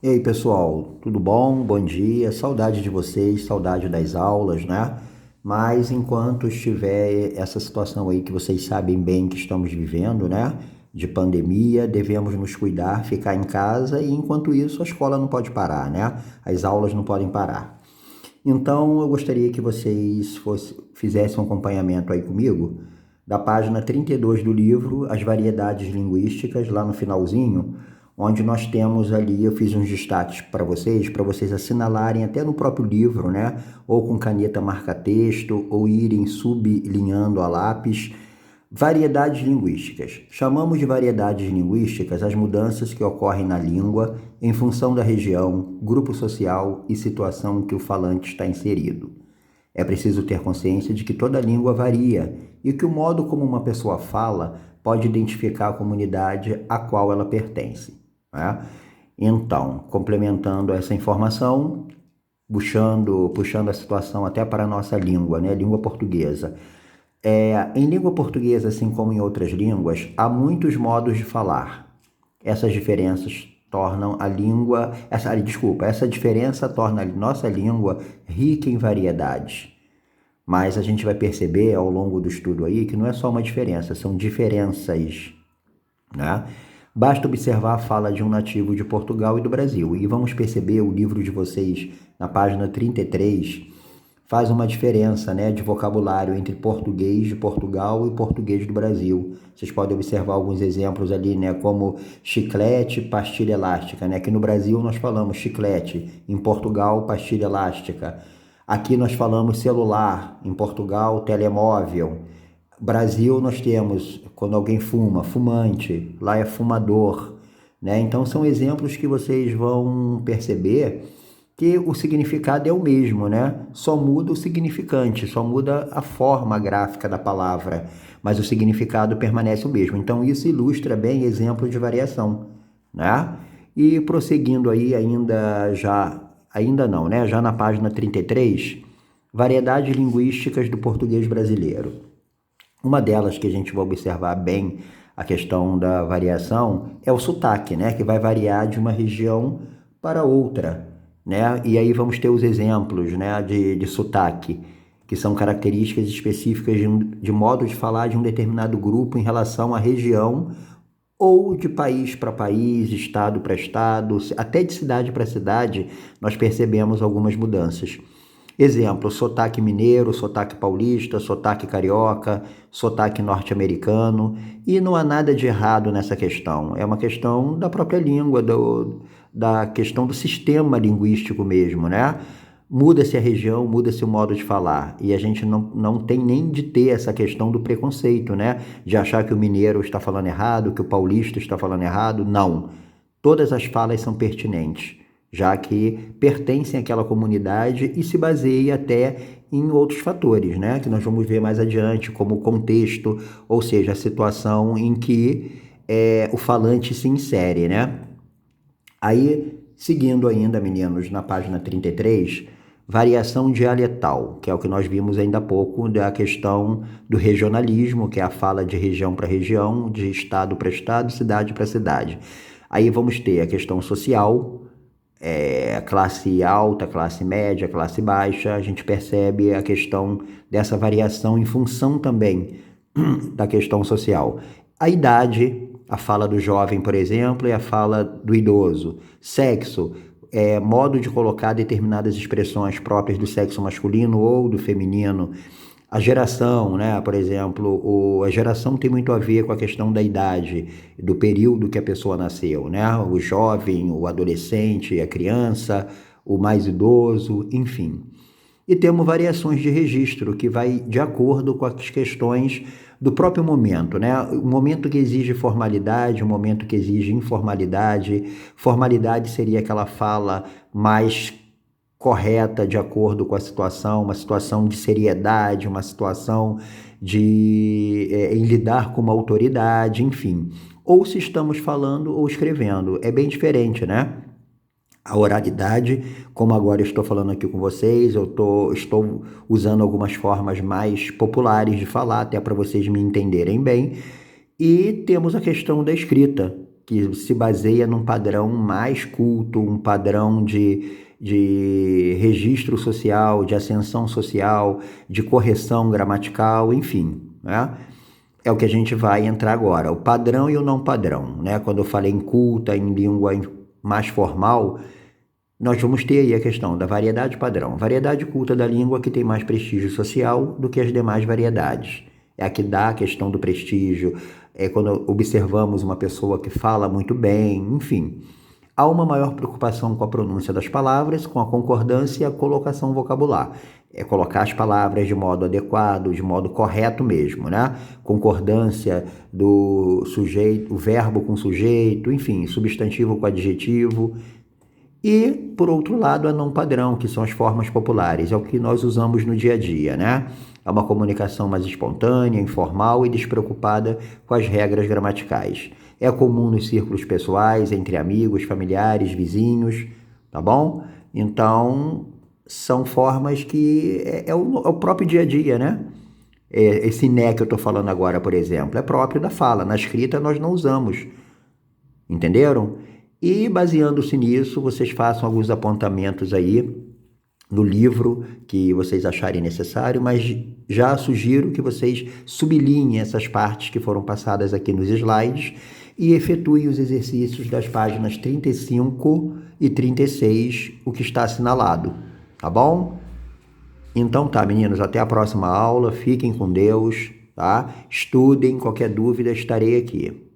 E aí, pessoal, tudo bom? Bom dia. Saudade de vocês, saudade das aulas, né? Mas enquanto estiver essa situação aí que vocês sabem bem que estamos vivendo, né? De pandemia, devemos nos cuidar, ficar em casa e enquanto isso a escola não pode parar, né? As aulas não podem parar. Então, eu gostaria que vocês fizessem um acompanhamento aí comigo da página 32 do livro, As Variedades Linguísticas, lá no finalzinho, onde nós temos ali, eu fiz uns destaques para vocês assinalarem até no próprio livro, né? Ou com caneta marca-texto, ou irem sublinhando a lápis. Variedades linguísticas. Chamamos de variedades linguísticas as mudanças que ocorrem na língua em função da região, grupo social e situação em que o falante está inserido. É preciso ter consciência de que toda língua varia e que o modo como uma pessoa fala pode identificar a comunidade a qual ela pertence, né? Então, complementando essa informação, puxando a situação até para a nossa língua, né? Língua portuguesa. Em língua portuguesa, assim como em outras línguas, há muitos modos de falar. Essas diferenças tornam a língua, essa diferença torna a nossa língua rica em variedades. Mas a gente vai perceber ao longo do estudo aí que não é só uma diferença, são diferenças, né? Basta observar a fala de um nativo de Portugal e do Brasil. E vamos perceber, o livro de vocês, na página 33, faz uma diferença, né, de vocabulário entre português de Portugal e português do Brasil. Vocês podem observar alguns exemplos ali, né, como chiclete, pastilha elástica, né, que no Brasil nós falamos chiclete, em Portugal, pastilha elástica. Aqui nós falamos celular, em Portugal, telemóvel. Brasil nós temos, quando alguém fuma, fumante, lá é fumador, né? Então são exemplos que vocês vão perceber que o significado é o mesmo, né? Só muda o significante, só muda a forma gráfica da palavra, mas o significado permanece o mesmo. Então isso ilustra bem exemplo de variação, né? E prosseguindo aí ainda não, né? Já na página 33, variedades linguísticas do português brasileiro. Uma delas que a gente vai observar bem a questão da variação é o sotaque, né? Que vai variar de uma região para outra, né? E aí vamos ter os exemplos, né, de sotaque, que são características específicas de modo de falar de um determinado grupo em relação à região ou de país para país, estado para estado, até de cidade para cidade, nós percebemos algumas mudanças. Exemplo, sotaque mineiro, sotaque paulista, sotaque carioca, sotaque norte-americano, e não há nada de errado nessa questão. É uma questão da própria língua, da questão do sistema linguístico mesmo, né? Muda-se a região, muda-se o modo de falar, e a gente não tem nem de ter essa questão do preconceito, né? De achar que o mineiro está falando errado, que o paulista está falando errado. Não. Todas as falas são pertinentes, já que pertencem àquela comunidade e se baseia até em outros fatores, né? Que nós vamos ver mais adiante, como o contexto, ou seja, a situação em que o falante se insere, né? Aí, seguindo ainda, meninos, na página 33, variação dialetal, que é o que nós vimos ainda há pouco, da questão do regionalismo, que é a fala de região para região, de estado para estado, cidade para cidade. Aí vamos ter a questão social, classe alta, classe média, classe baixa. A gente percebe a questão dessa variação em função também da questão social. A idade, a fala do jovem, por exemplo, e a fala do idoso. Sexo, modo de colocar determinadas expressões próprias do sexo masculino ou do feminino. A geração, né? Por exemplo, a geração tem muito a ver com a questão da idade, do período que a pessoa nasceu, né? O jovem, o adolescente, a criança, o mais idoso, enfim. E temos variações de registro, que vai de acordo com as questões do próprio momento, né? O momento que exige formalidade, o momento que exige informalidade. Formalidade seria aquela fala mais correta de acordo com a situação, uma situação de seriedade, uma situação em lidar com uma autoridade, enfim. Ou se estamos falando ou escrevendo, é bem diferente, né? A oralidade, como agora eu estou falando aqui com vocês, estou usando algumas formas mais populares de falar, até para vocês me entenderem bem. E temos a questão da escrita, que se baseia num padrão mais culto, um padrão de registro social, de ascensão social, de correção gramatical, enfim, né? É o que a gente vai entrar agora, o padrão e o não padrão, né? Quando eu falei em culta, em língua mais formal, nós vamos ter aí a questão da variedade padrão. Variedade culta da língua que tem mais prestígio social do que as demais variedades. É a que dá a questão do prestígio, é quando observamos uma pessoa que fala muito bem, enfim. Há uma maior preocupação com a pronúncia das palavras, com a concordância e a colocação vocabular. É colocar as palavras de modo adequado, de modo correto mesmo, né? Concordância do sujeito, o verbo com sujeito, enfim, substantivo com adjetivo. E, por outro lado, a não padrão, que são as formas populares, é o que nós usamos no dia a dia, né? É uma comunicação mais espontânea, informal e despreocupada com as regras gramaticais. É comum nos círculos pessoais, entre amigos, familiares, vizinhos, tá bom? Então, são formas que é o próprio dia a dia, né? Esse né que eu estou falando agora, por exemplo, é próprio da fala. Na escrita nós não usamos. Entenderam? E baseando-se nisso, vocês façam alguns apontamentos aí no livro que vocês acharem necessário, mas já sugiro que vocês sublinhem essas partes que foram passadas aqui nos slides e efetuem os exercícios das páginas 35 e 36, o que está assinalado, tá bom? Então tá, meninos, até a próxima aula, fiquem com Deus, tá? Estudem, qualquer dúvida estarei aqui.